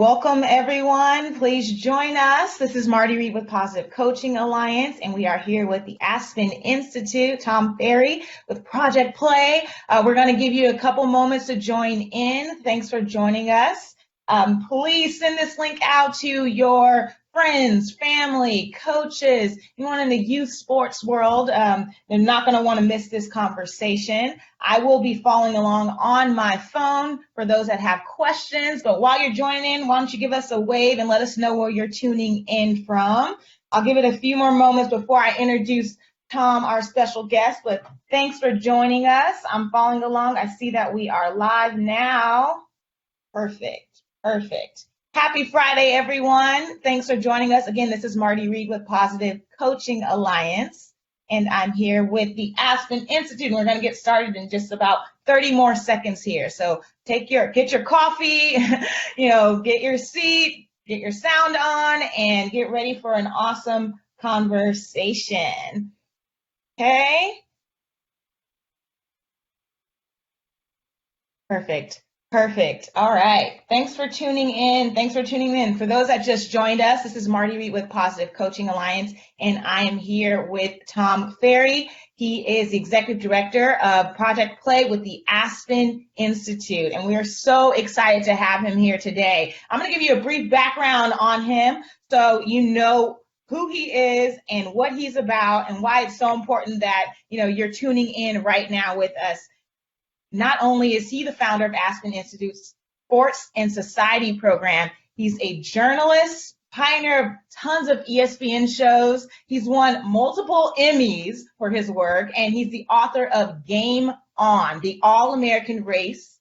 Welcome, everyone. Please join us. This is Marty Reed with Positive Coaching Alliance, and we are here with the Aspen Institute, Tom Farrey with Project Play. We're going to give you a couple moments to join in. Thanks for joining us. Please send this link out to your friends, family, coaches, anyone in the youth sports world. They're not going to want to miss this conversation. I will be following along on my phone for those that have questions. But while you're joining in, why don't you give us a wave and let us know where you're tuning in from. I'll give it a few more moments before I introduce Tom, our special guest. But thanks for joining us. I'm following along. I see that we are live now. Perfect. Happy Friday, everyone. Thanks for joining us. Again, this is Marty Reed with Positive Coaching Alliance, and I'm here with the Aspen Institute. And we're going to get started in just about 30 more seconds here. So get your coffee, get your seat, get your sound on, and get ready for an awesome conversation. Okay? Perfect. All right. Thanks for tuning in. For those that just joined us, this is Marty Reed with Positive Coaching Alliance, and I am here with Tom Farrey. He is the Executive Director of Project Play with the Aspen Institute, and we are so excited to have him here today. I'm going to give you a brief background on him so you know who he is and what he's about and why it's so important that you're tuning in right now with us. Not only is he the founder of Aspen Institute's Sports and Society program, he's a journalist, pioneer of tons of ESPN shows. He's won multiple Emmys for his work, and he's the author of Game On, the All-American Race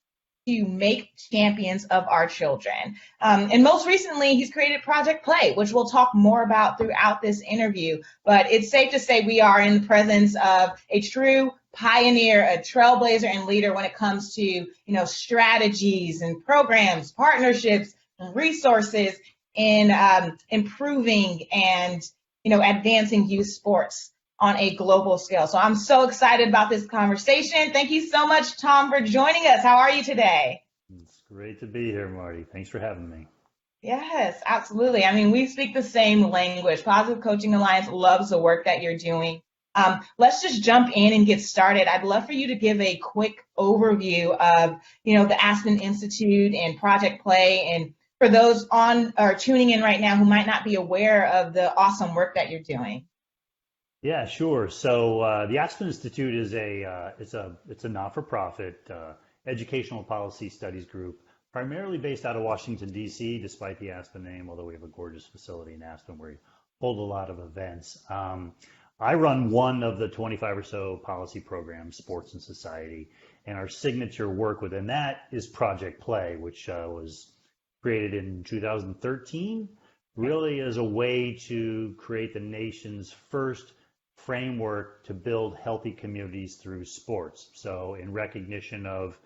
to Make Champions of Our Children. And most recently, he's created Project Play, which we'll talk more about throughout this interview. But it's safe to say we are in the presence of a true pioneer, a trailblazer and leader when it comes to strategies and programs, partnerships, and resources in improving and advancing youth sports on a global scale. So I'm so excited about this conversation. Thank you so much, Tom, for joining us. How are you today? It's great to be here, Marty. Thanks for having me. Yes, absolutely. I mean, we speak the same language. Positive Coaching Alliance loves the work that you're doing. Let's just jump in and get started. I'd love for you to give a quick overview of, the Aspen Institute and Project Play, and for those on or tuning in right now who might not be aware of the awesome work that you're doing. Yeah, sure. So the Aspen Institute is it's a not-for-profit educational policy studies group, primarily based out of Washington, D.C., despite the Aspen name, although we have a gorgeous facility in Aspen where we hold a lot of events. I run one of the 25 or so policy programs, Sports and Society, and our signature work within that is Project Play, which was created in 2013, really as a way to create the nation's first framework to build healthy communities through sports. So in recognition of,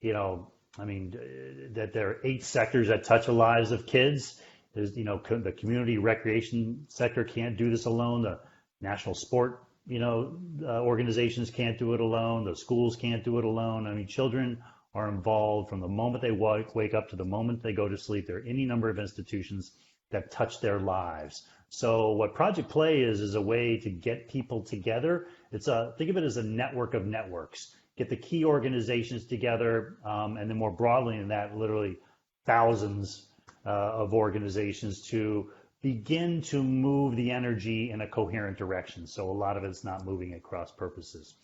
that there are 8 sectors that touch the lives of kids. There's, the community recreation sector can't do this alone. The national sport, organizations can't do it alone. The schools can't do it alone. I mean, children are involved from the moment they wake up to the moment they go to sleep. There are any number of institutions that touch their lives. So what Project Play is a way to get people together. Think of it as a network of networks. Get the key organizations together, and then more broadly than that, literally thousands of organizations to begin to move the energy in a coherent direction. So a lot of it's not moving at cross purposes.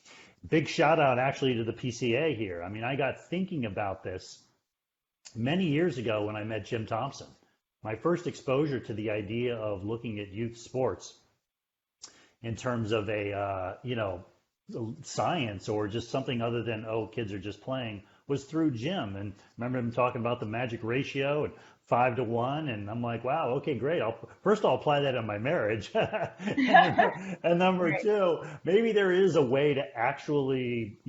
Big shout out actually to the PCA here. I mean, I got thinking about this many years ago when I met Jim Thompson. My first exposure to the idea of looking at youth sports in terms of a, science or just something other than, kids are just playing, was through Jim. And remember him talking about the magic ratio and 5-to-1, and I'm like, wow, okay, great. First I'll apply that in my marriage. And number two, maybe there is a way to actually,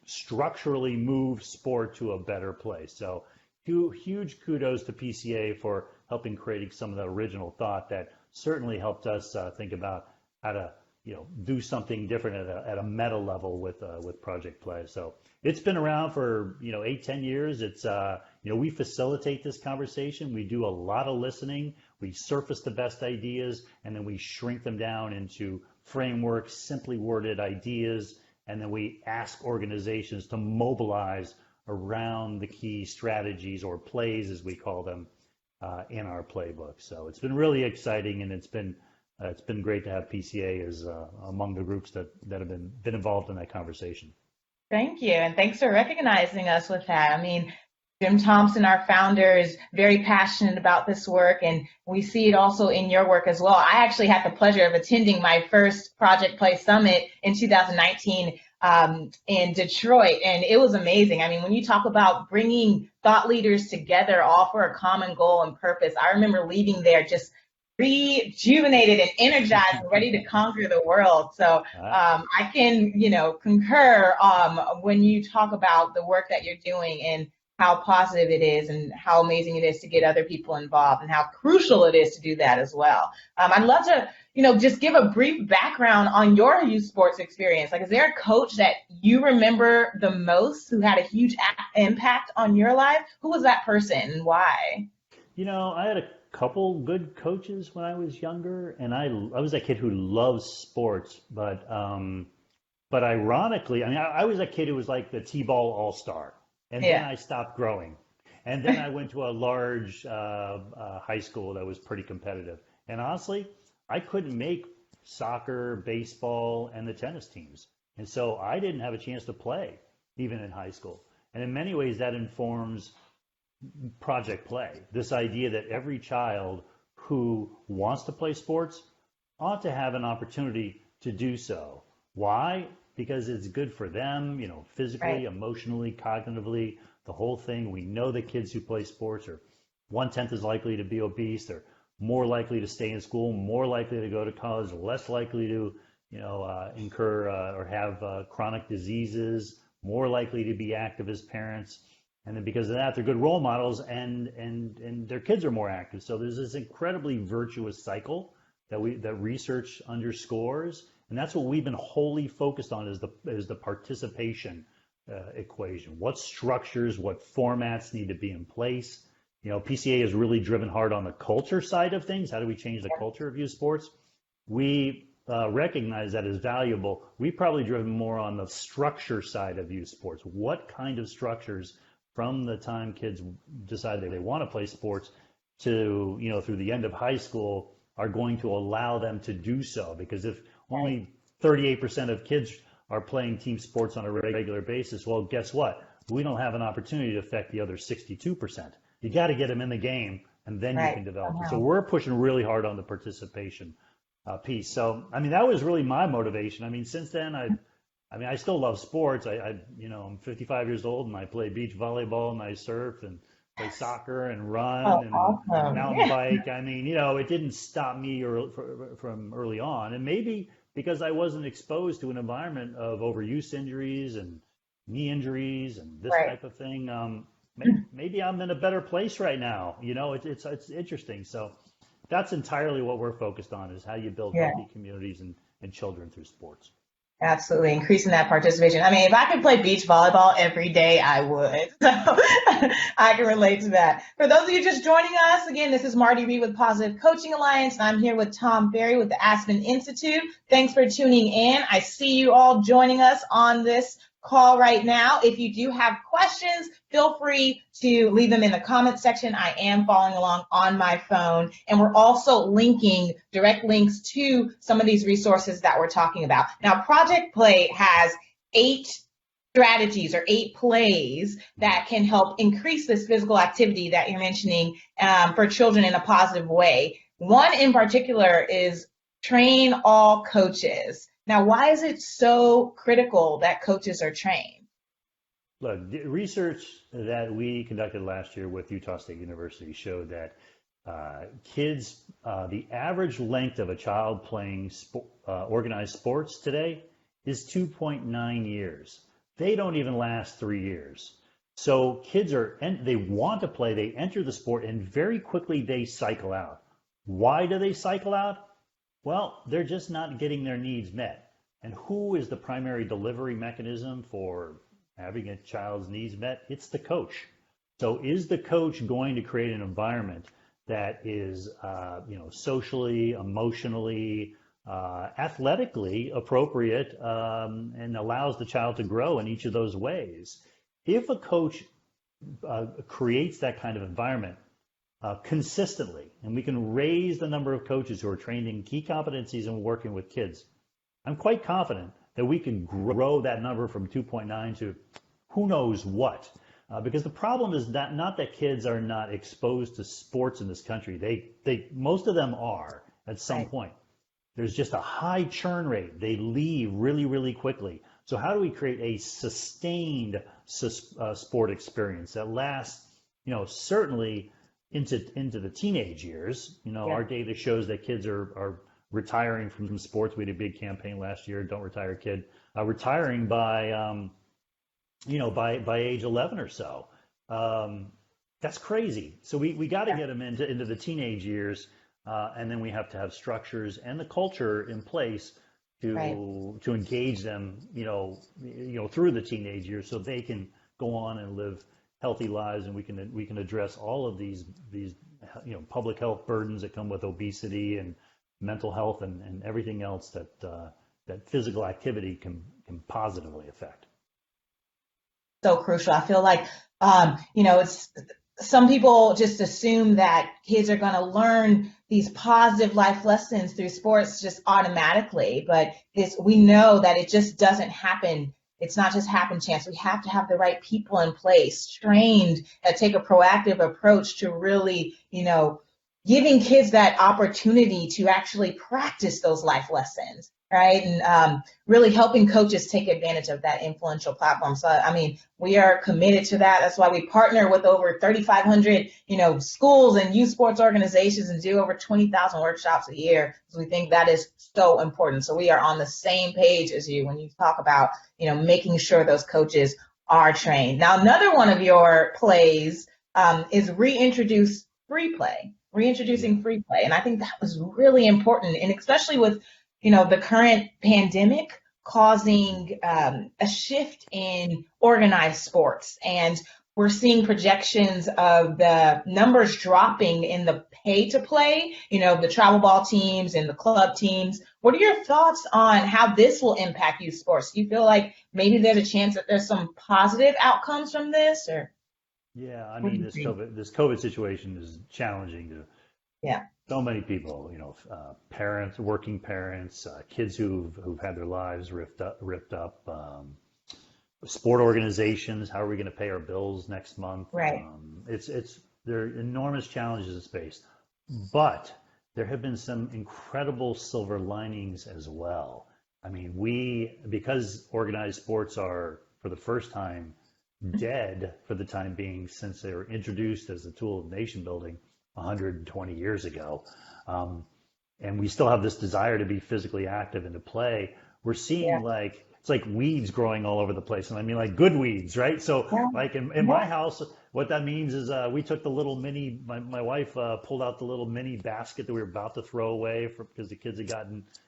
structurally move sport to a better place. So huge kudos to PCA for helping creating some of the original thought that certainly helped us think about how to do something different at a meta level with Project Play. So it's been around for 8-10 years. It's we facilitate this conversation. We do a lot of listening. We surface the best ideas, and then we shrink them down into frameworks, simply worded ideas, and then we ask organizations to mobilize around the key strategies or plays, as we call them, in our playbook. So it's been really exciting, and it's been great to have PCA as among the groups that have been involved in that conversation. Thank you, and thanks for recognizing us with that. I mean, Jim Thompson, our founder, is very passionate about this work, and we see it also in your work as well. I actually had the pleasure of attending my first Project Play Summit in 2019 in Detroit, and it was amazing. I mean, when you talk about bringing thought leaders together all for a common goal and purpose, I remember leaving there just rejuvenated and energized and ready to conquer the world. So I can, concur when you talk about the work that you're doing and how positive it is and how amazing it is to get other people involved and how crucial it is to do that as well. I'd love to, just give a brief background on your youth sports experience. Like, is there a coach that you remember the most who had a huge impact on your life? Who was that person and why? I had a couple good coaches when I was younger, and I was that kid who loves sports, but ironically, I was that kid who was like the T-ball all-star, and then I stopped growing, and then I went to a large high school that was pretty competitive, and honestly, I couldn't make soccer, baseball, and the tennis teams, and so I didn't have a chance to play even in high school, and in many ways that informs Project Play, this idea that every child who wants to play sports ought to have an opportunity to do so. Why? Because it's good for them, physically, emotionally, cognitively, the whole thing. We know that kids who play sports are 1/10 as likely to be obese. They're more likely to stay in school, more likely to go to college, less likely to, incur or have chronic diseases, more likely to be active as parents. And then because of that, they're good role models, and their kids are more active. So there's this incredibly virtuous cycle that research underscores, and that's what we've been wholly focused on is the participation equation. What structures, what formats need to be in place? PCA is really driven hard on the culture side of things. How do we change the culture of youth sports? We recognize that as valuable. We've probably driven more on the structure side of youth sports. What kind of structures from the time kids decide they want to play sports to, through the end of high school are going to allow them to do so? Because if only 38% of kids are playing team sports on a regular basis, well, guess what? We don't have an opportunity to affect the other 62%. You got to get them in the game, and then you can develop it. So we're pushing really hard on the participation piece. So, that was really my motivation. Since then, I still love sports. I'm 55 years old, and I play beach volleyball, and I surf and play soccer and run and mountain bike. It didn't stop me from early on. And maybe because I wasn't exposed to an environment of overuse injuries and knee injuries and this type of thing, maybe I'm in a better place right now. It's interesting. So that's entirely what we're focused on, is how you build healthy communities and children through sports. Absolutely, increasing that participation. If I could play beach volleyball every day, I would. So I can relate to that. For those of you just joining us, again, this is Marty Reed with Positive Coaching Alliance. I'm here with Tom Farrey with the Aspen Institute. Thanks for tuning in. I see you all joining us on this call right now. If you do have questions, feel free to leave them in the comment section. I am following along on my phone, and we're also linking direct links to some of these resources that we're talking about. Now, Project Play has 8 strategies or 8 plays that can help increase this physical activity that you're mentioning for children in a positive way. One in particular is train all coaches. Now, why is it so critical that coaches are trained? Look, the research that we conducted last year with Utah State University showed that kids, the average length of a child playing organized sports today is 2.9 years. They don't even last 3 years. So kids they want to play, they enter the sport, and very quickly they cycle out. Why do they cycle out? Well, they're just not getting their needs met. And who is the primary delivery mechanism for having a child's needs met? It's the coach. So is the coach going to create an environment that is, socially, emotionally, athletically appropriate, and allows the child to grow in each of those ways? If a coach creates that kind of environment consistently, and we can raise the number of coaches who are trained in key competencies and working with kids, I'm quite confident that we can grow that number from 2.9 to who knows what. Because the problem is that not that kids are not exposed to sports in this country. They most of them are at some point. There's just a high churn rate. They leave really, really quickly. So how do we create a sustained sport experience that lasts, certainly into the teenage years? Our data shows that kids are retiring from sports. We had a big campaign last year, Don't Retire Kid, retiring by by age 11 or so. That's crazy. So we got to get them into the teenage years, and then we have to have structures and the culture in place to engage them, through the teenage years, so they can go on and live healthy lives, and we can address all of these public health burdens that come with obesity and mental health and everything else that physical activity can positively affect. So crucial. I feel like, it's some people just assume that kids are going to learn these positive life lessons through sports just automatically, but we know that it just doesn't happen. It's not just happen chance. We have to have the right people in place, trained, that take a proactive approach to really, giving kids that opportunity to actually practice those life lessons, right? And really helping coaches take advantage of that influential platform. So, we are committed to that. That's why we partner with over 3,500, schools and youth sports organizations and do over 20,000 workshops a year, because we think that is so important. So we are on the same page as you when you talk about, making sure those coaches are trained. Now, another one of your plays is reintroduce free play. Reintroducing free play. And I think that was really important. And especially with, the current pandemic causing a shift in organized sports. And we're seeing projections of the numbers dropping in the pay to play, the travel ball teams and the club teams. What are your thoughts on how this will impact youth sports? Do you feel like maybe there's a chance that there's some positive outcomes from this, or? Yeah, this COVID situation is challenging to so many people, parents, working parents, kids who've had their lives ripped up, sport organizations. How are we going to pay our bills next month? Right. There are enormous challenges in space, but there have been some incredible silver linings as well. Because organized sports are, for the first time, dead for the time being, since they were introduced as a tool of nation building 120 years ago. And we still have this desire to be physically active and to play. We're seeing it's like weeds growing all over the place. And like good weeds, right? So like in my house, what that means is we took the little mini, my wife pulled out the little mini basket that we were about to throw away because the kids had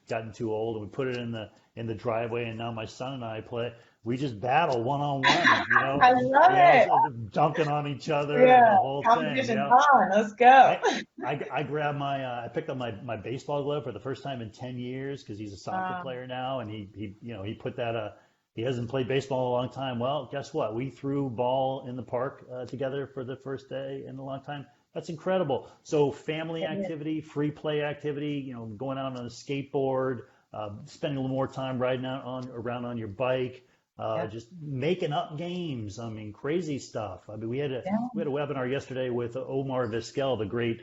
gotten too old, and we put it in the driveway, and now my son and I play. We just battle one-on-one, I love it. So dunking on each other and the whole competition thing. On. Let's go. I grabbed I picked up my baseball glove for the first time in 10 years because he's a soccer player now, and he put that he hasn't played baseball in a long time. Well, guess what? We threw ball in the park together for the first day in a long time. That's incredible. So family activity, free play activity, going out on a skateboard, spending a little more time riding around on your bike. Just making up games. Crazy stuff. We had a webinar yesterday with Omar Vizquel, the great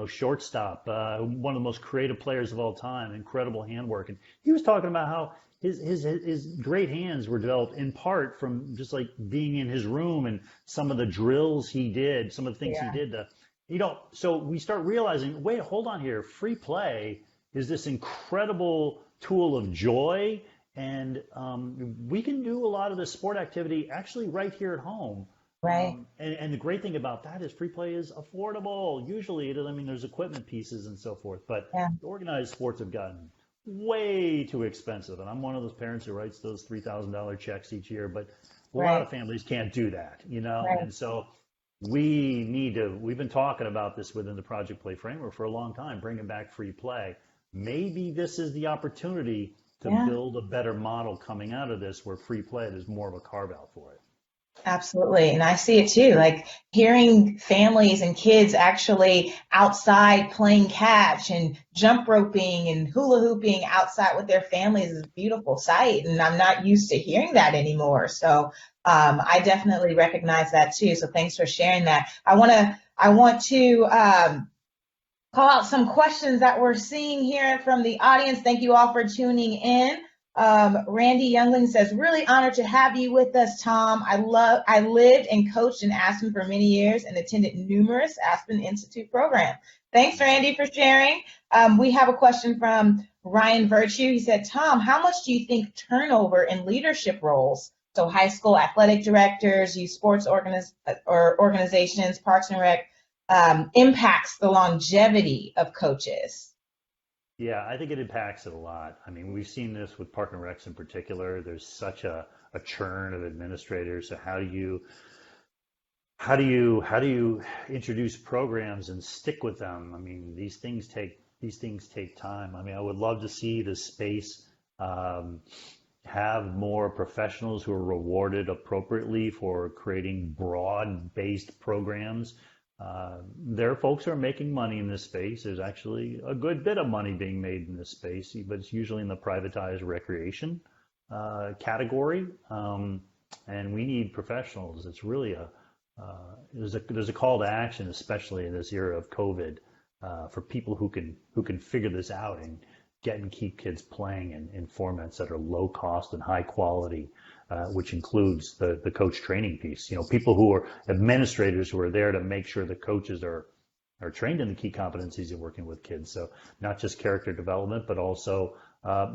shortstop, one of the most creative players of all time. Incredible handwork, and he was talking about how his great hands were developed in part from just like being in his room and some of the drills he did, some of the things he did to, So we start realizing, wait, hold on here. Free play is this incredible tool of joy. And we can do a lot of the sport activity actually right here at home Right. And the great thing about that is free play is affordable. Usually, I mean, there's equipment pieces and so forth, but Yeah. organized sports have gotten way too expensive. And I'm one of those parents who writes those $3,000 checks each year, but a lot Right. of families can't do that, you know? Right. And so we've been talking about this within the Project Play framework for a long time, bringing back free play. Maybe this is the opportunity to Yeah. build a better model coming out of this where free play is more of a carve out for it. Absolutely. And I see it too. Like hearing families and kids actually outside playing catch and jump roping and hula hooping outside with their families is a beautiful sight. And I'm not used to hearing that anymore. So I definitely recognize that too. So thanks for sharing that. I want to call out some questions that we're seeing here from the audience. Thank you all for tuning in. Randy Youngling says, really honored to have you with us, Tom. I lived and coached in Aspen for many years and attended numerous Aspen Institute programs. Thanks, Randy, for sharing. We have a question from Ryan Virtue. He said, Tom, how much do you think turnover in leadership roles, so high school athletic directors, youth sports organizations, Parks and Rec, impacts the longevity of coaches? Yeah, I think it impacts it a lot. I mean, we've seen this with Park and Recs in particular. There's such a churn of administrators. So how do you introduce programs and stick with them? I mean, these things take time. I mean, I would love to see the space um, have more professionals who are rewarded appropriately for creating broad-based programs. There are folks who are making money in this space. There's actually a good bit of money being made in this space, but it's usually in the privatized recreation category. And we need professionals. It's really there's a call to action, especially in this era of COVID, for people who can figure this out and get and keep kids playing in formats that are low cost and high quality, which includes the coach training piece. You know, people who are administrators who are there to make sure the coaches are trained in the key competencies of working with kids. So not just character development, but also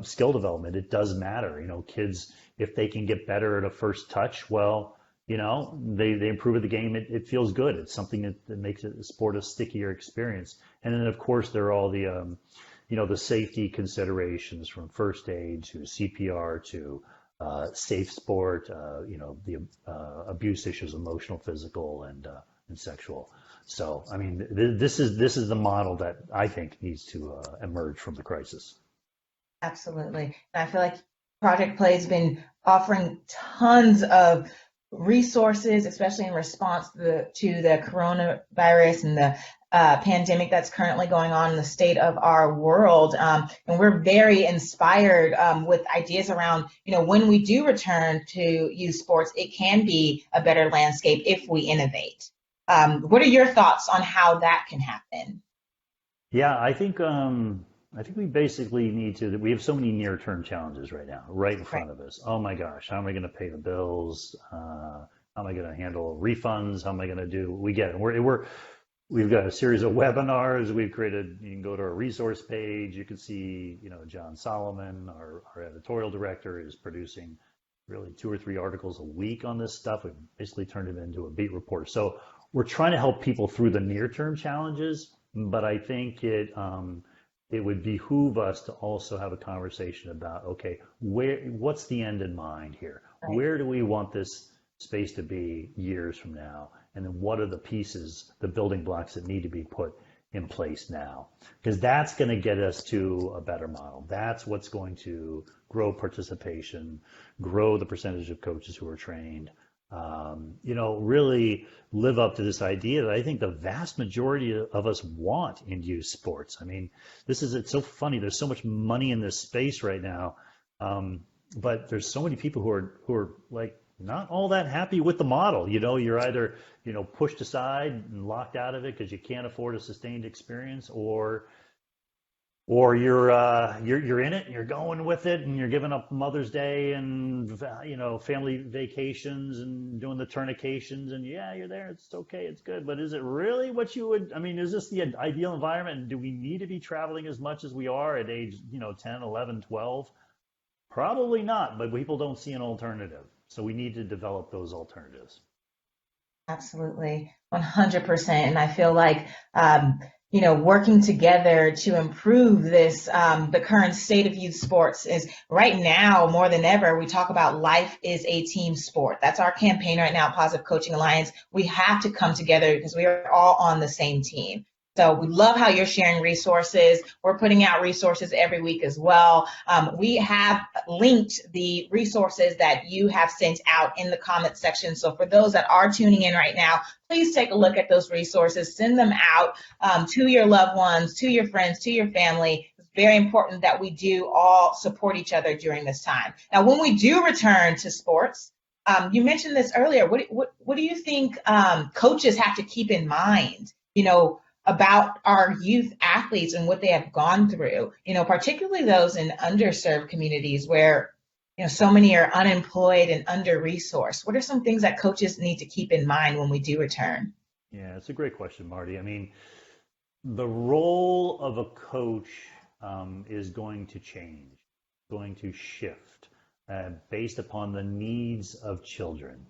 skill development. It does matter. You know, kids, if they can get better at a first touch, well, you know, they improve at the game. It feels good. It's something that makes it a sport a stickier experience. And then, of course, there are all the safety considerations from first aid to CPR to safe sport, the abuse issues, emotional, physical, and sexual. So, I mean, this is the model that I think needs to emerge from the crisis. Absolutely. And I feel like Project Play has been offering tons of resources, especially in response to the coronavirus and the pandemic that's currently going on in the state of our world. And we're very inspired with ideas around, when we do return to youth sports, it can be a better landscape if we innovate. What are your thoughts on how that can happen? Yeah, I think we basically need to. We have so many near-term challenges right now, right in Right. front of us. Oh my gosh, how am I going to pay the bills? How am I going to handle refunds? How am I going to do? We get it. We've got a series of webinars we've created. You can go to our resource page. You can see, John Solomon, our editorial director, is producing really 2 or 3 articles a week on this stuff. We've basically turned it into a beat report. So we're trying to help people through the near-term challenges, but I think it would behoove us to also have a conversation about, okay, what's the end in mind here? Right. Where do we want this space to be years from now? And then what are the pieces, the building blocks that need to be put in place now? Because that's going to get us to a better model. That's what's going to grow participation, grow the percentage of coaches who are trained, really live up to this idea that I think the vast majority of us want in youth sports. I mean, it's so funny. There's so much money in this space right now, but there's so many people who are like not all that happy with the model. You're either pushed aside and locked out of it because you can't afford a sustained experience, or you're in it and you're going with it and you're giving up Mother's Day and family vacations and doing the tournications, and yeah, you're there, it's okay, it's good, but is it really what you would? I mean, is this the ideal environment, and do we need to be traveling as much as we are at age 10, 11, 12? Probably not, but people don't see an alternative, so we need to develop those alternatives. Absolutely, 100%. And I feel like, working together to improve this, the current state of youth sports is right now more than ever. We talk about life is a team sport. That's our campaign right now, Positive Coaching Alliance. We have to come together because we are all on the same team. So we love how you're sharing resources. We're putting out resources every week as well. We have linked the resources that you have sent out in the comment section. So for those that are tuning in right now, please take a look at those resources. Send them out to your loved ones, to your friends, to your family. It's very important that we do all support each other during this time. Now, when we do return to sports, you mentioned this earlier. What do you think coaches have to keep in mind? About our youth athletes and what they have gone through, particularly those in underserved communities where, so many are unemployed and under-resourced. What are some things that coaches need to keep in mind when we do return? Yeah, it's a great question, Marty. I mean, the role of a coach is going to change, going to shift based upon the needs of children.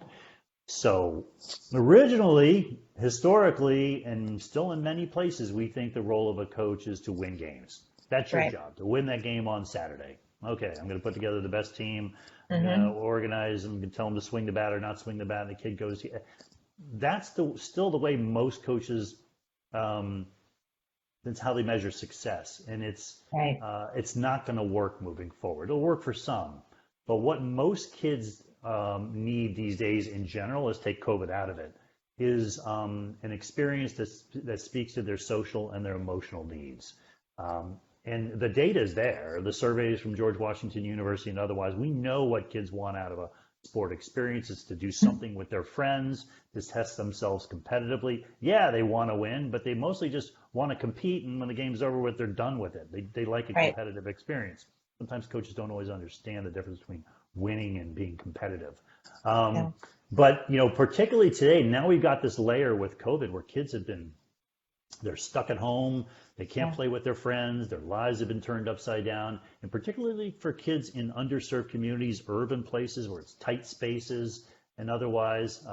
So originally, historically, and still in many places, we think the role of a coach is to win games. That's your Right. job, to win that game on Saturday. Okay, I'm going to put together the best team. I'm going to Mm-hmm. organize. I'm going to tell them to swing the bat or not swing the bat, and the kid goes. That's still the way most coaches. Um, that's how they measure success, and Right. it's not going to work moving forward. It'll work for some, but what most kids need these days in general, is take COVID out of it, is an experience that speaks to their social and their emotional needs. And the data is there. The surveys from George Washington University and otherwise, we know what kids want out of a sport experience is to do something with their friends, to test themselves competitively. Yeah, they want to win, but they mostly just want to compete. And when the game's over with, they're done with it. They like a Right. competitive experience. Sometimes coaches don't always understand the difference between winning and being competitive. Yeah. But, particularly today, now we've got this layer with COVID where kids they're stuck at home. They can't Yeah. play with their friends. Their lives have been turned upside down. And particularly for kids in underserved communities, urban places where it's tight spaces and otherwise,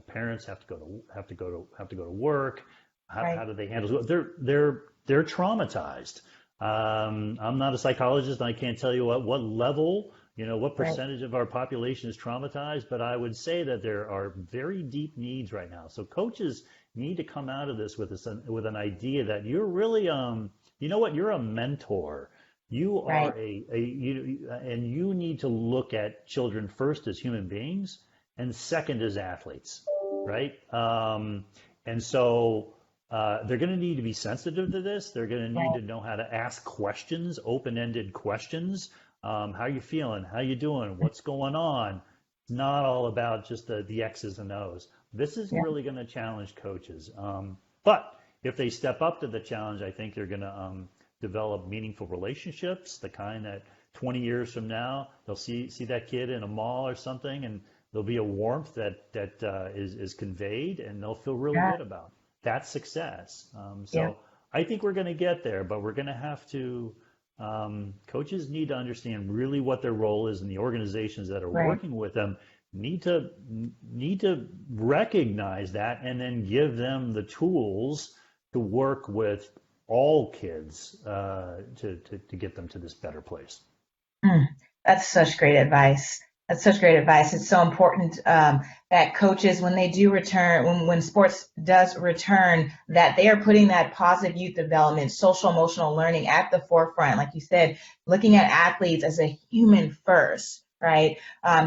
parents have to go to work. How Right. do they handle it? They're traumatized. I'm not a psychologist, and I can't tell you what level, what Right. percentage of our population is traumatized, but I would say that there are very deep needs right now. So coaches need to come out of this with an idea that you're really, you're a mentor. You are Right. and you need to look at children first as human beings and second as athletes, right? And so they're going to need to be sensitive to this. They're going to need Right. to know how to ask questions, open-ended questions. How you feeling? How you doing? What's going on? It's not all about just the X's and O's. This is Yeah. really going to challenge coaches. But if they step up to the challenge, I think they're going to develop meaningful relationships, the kind that 20 years from now, they'll see that kid in a mall or something, and there'll be a warmth that is conveyed, and they'll feel really Yeah. good about. That's success. Yeah. So I think we're going to get there, but we're going to have to. Coaches need to understand really what their role is, and the organizations that are Right. working with them need to recognize that, and then give them the tools to work with all kids to get them to this better place. Mm, that's such great advice. That's such great advice. It's so important that coaches, when they do return, when sports does return, that they are putting that positive youth development, social emotional learning at the forefront. Like you said, looking at athletes as a human first, right?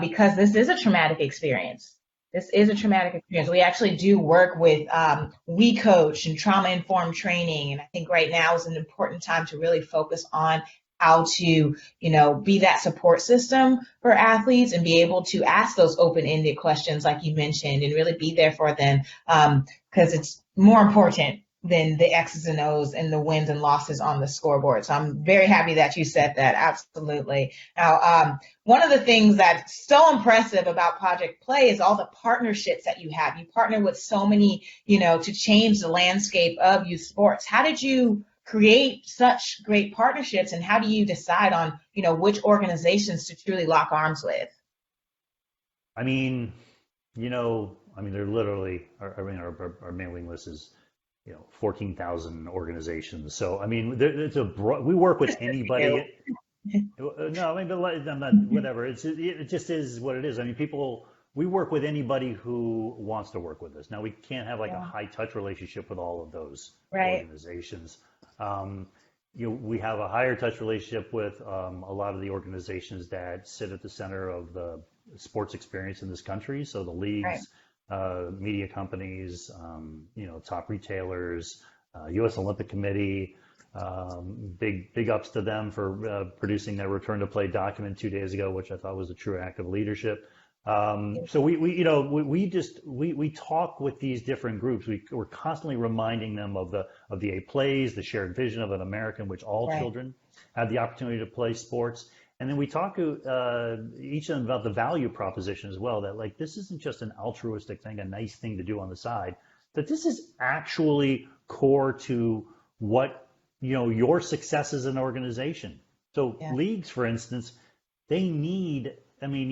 Because this is a traumatic experience. This is a traumatic experience. We actually do work with We Coach and trauma informed training. And I think right now is an important time to really focus on how to, be that support system for athletes and be able to ask those open-ended questions like you mentioned and really be there for them because it's more important than the X's and O's and the wins and losses on the scoreboard. So I'm very happy that you said that. Absolutely. Now, one of the things that's so impressive about Project Play is all the partnerships that you have. You partner with so many, to change the landscape of youth sports. How did you create such great partnerships, and how do you decide on which organizations to truly lock arms with? I mean, I mean, they're literally, our mailing list is, 14,000 organizations. So, I mean, we work with You. anybody. No, I mean, but I'm not, whatever. It just is what it is. I mean, we work with anybody who wants to work with us. Now, we can't have like a Yeah. high touch relationship with all of those Right. organizations. Um, we have a higher touch relationship with a lot of the organizations that sit at the center of the sports experience in this country. So the Right. leagues, media companies, top retailers, U.S. Olympic Committee. Big ups to them for producing their return to play document 2 days ago, which I thought was a true act of leadership. So we talk with these different groups. We're constantly reminding them of the eight plays, the shared vision of an America in which all Right. children have the opportunity to play sports. And then we talk to each of them about the value proposition as well, that like this isn't just an altruistic thing, a nice thing to do on the side, that this is actually core to what your success as an organization. So Yeah. leagues, for instance, they need. I mean,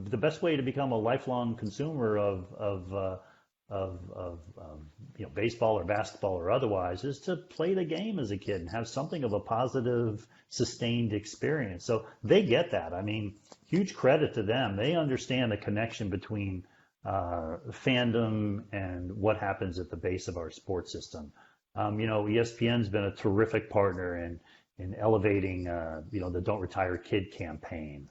the best way to become a lifelong consumer of baseball or basketball or otherwise is to play the game as a kid and have something of a positive, sustained experience. So they get that. I mean, huge credit to them. They understand the connection between fandom and what happens at the base of our sports system. ESPN's been a terrific partner in elevating, the Don't Retire Kid campaign.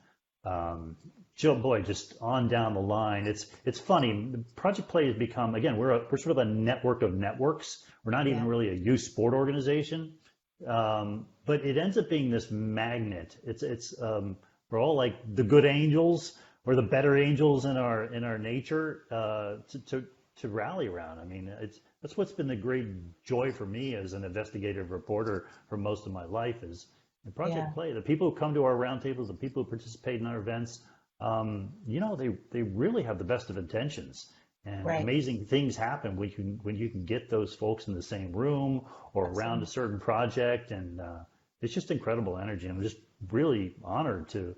Joe, boy, just on down the line. It's funny. Project Play has become, again, we're sort of a network of networks. We're not even Yeah. really a youth sport organization, but it ends up being this magnet. We're all like the good angels or the better angels in our nature to rally around. I mean, that's what's been the great joy for me as an investigative reporter for most of my life is in Yeah. Project Play. The people who come to our roundtables, the people who participate in our events, they really have the best of intentions, and Right. amazing things happen when you can get those folks in the same room or around a Absolutely. certain project, and it's just incredible energy. I'm just really honored to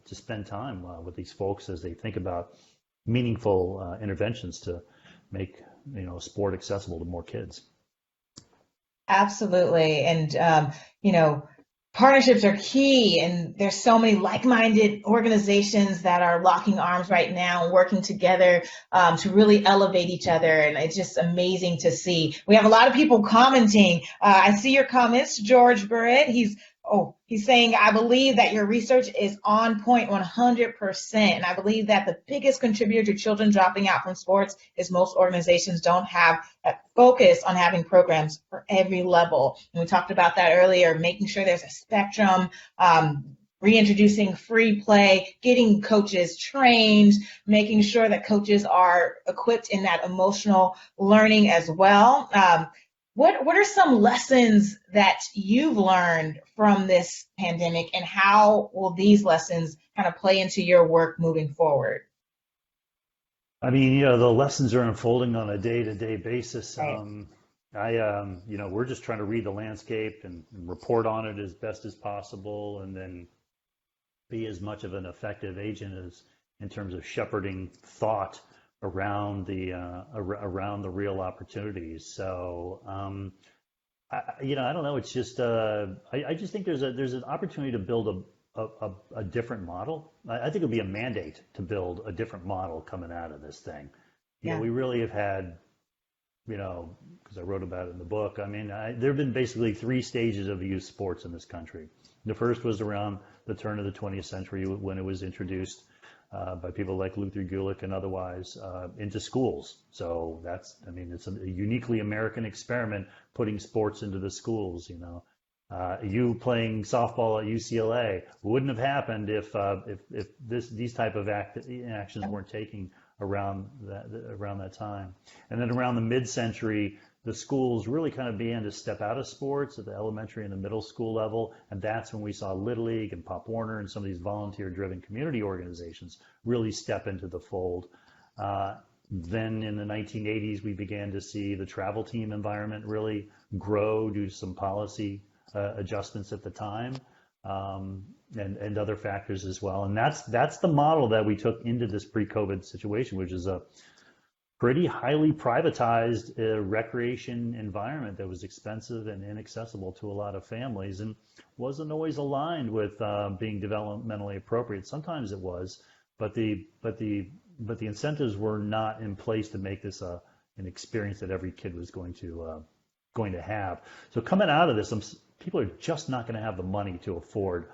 spend time with these folks as they think about meaningful interventions to make sport accessible to more kids. Absolutely. And, partnerships are key. And there's so many like-minded organizations that are locking arms right now and working together to really elevate each other. And it's just amazing to see. We have a lot of people commenting. I see your comments, George Barrett. He's saying, I believe that your research is on point 100%. And I believe that the biggest contributor to children dropping out from sports is most organizations don't have a focus on having programs for every level. And we talked about that earlier, making sure there's a spectrum, reintroducing free play, getting coaches trained, making sure that coaches are equipped in that emotional learning as well. What are some lessons that you've learned from this pandemic, and how will these lessons kind of play into your work moving forward? I mean, the lessons are unfolding on a day-to-day basis. Right. We're just trying to read the landscape and report on it as best as possible, and then be as much of an effective agent as in terms of shepherding thought around the real opportunities. So, I don't know. It's just I just think there's an opportunity to build a different model. I think it'll be a mandate to build a different model coming out of this thing. Yeah. We really have had, because I wrote about it in the book. I mean, there have been basically three stages of youth sports in this country. The first was around the turn of the 20th century when it was introduced by people like Luther Gulick and otherwise into schools. So it's a uniquely American experiment putting sports into the schools. You playing softball at UCLA wouldn't have happened if these type of actions weren't taking around that time. And then around the mid-century, the schools really kind of began to step out of sports at the elementary and the middle school level, and that's when we saw Little League and Pop Warner and some of these volunteer-driven community organizations really step into the fold. Then in the 1980s, we began to see the travel team environment really grow due to some policy adjustments at the time, and other factors as well. And that's the model that we took into this pre-COVID situation, which is a pretty highly privatized recreation environment that was expensive and inaccessible to a lot of families and wasn't always aligned with being developmentally appropriate. Sometimes it was, but the incentives were not in place to make this an experience that every kid was going to have. So coming out of this, people are just not going to have the money to afford.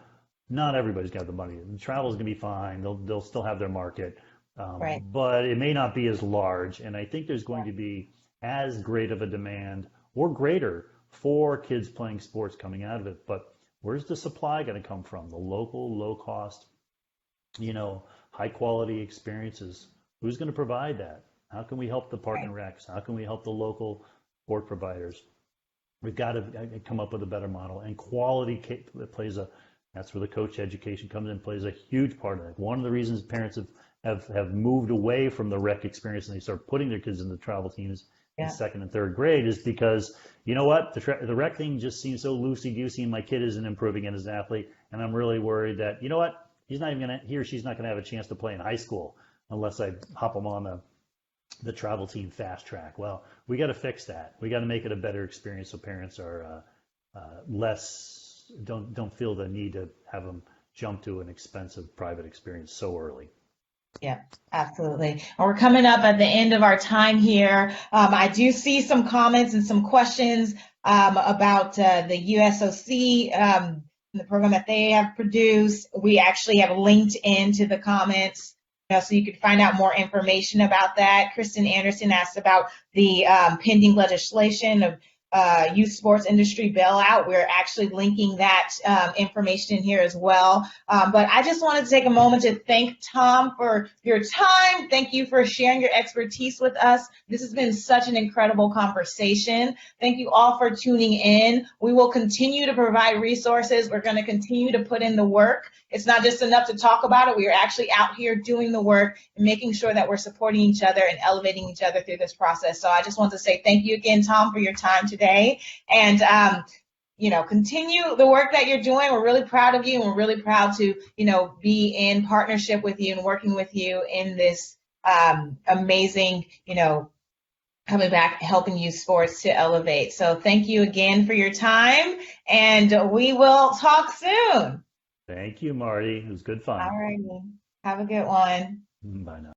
Not everybody's got the money. Travel is going to be fine. They'll still have their market. Right. But it may not be as large. And I think there's going to be as great of a demand or greater for kids playing sports coming out of it. But where's the supply going to come from? The local, low cost, high quality experiences. Who's going to provide that? How can we help the park and recs? How can we help the local sport providers? We've got to come up with a better model. And quality that's where the coach education comes in, plays a huge part of it. One of the reasons parents have moved away from the rec experience and they start putting their kids in the travel teams in second and third grade is because, you know what, the rec thing just seems so loosey-goosey and my kid isn't improving as an athlete. And I'm really worried that, you know what, he or she's not going to have a chance to play in high school unless I hop them on the travel team fast track. Well, we got to fix that. We got to make it a better experience so parents are don't feel the need to have them jump to an expensive private experience so early. Yeah, absolutely. And we're coming up at the end of our time here. I do see some comments and some questions about the USOC, the program that they have produced. We actually have linked into the comments, so you can find out more information about that. Kristen Anderson asked about the pending legislation of youth sports industry bailout. We're actually linking that information in here as well. But I just wanted to take a moment to thank Tom for your time. Thank you for sharing your expertise with us. This has been such an incredible conversation. Thank you all for tuning in. We will continue to provide resources. We're going to continue to put in the work. It's not just enough to talk about it. We are actually out here doing the work and making sure that we're supporting each other and elevating each other through this process. So I just want to say thank you again, Tom, for your time today. And continue the work that you're doing. We're really proud of you, and we're really proud to, be in partnership with you and working with you in this amazing, coming back, helping youth sports to elevate. So thank you again for your time, and we will talk soon. Thank you, Marty. It was good fun. All righty. Have a good one. Bye now.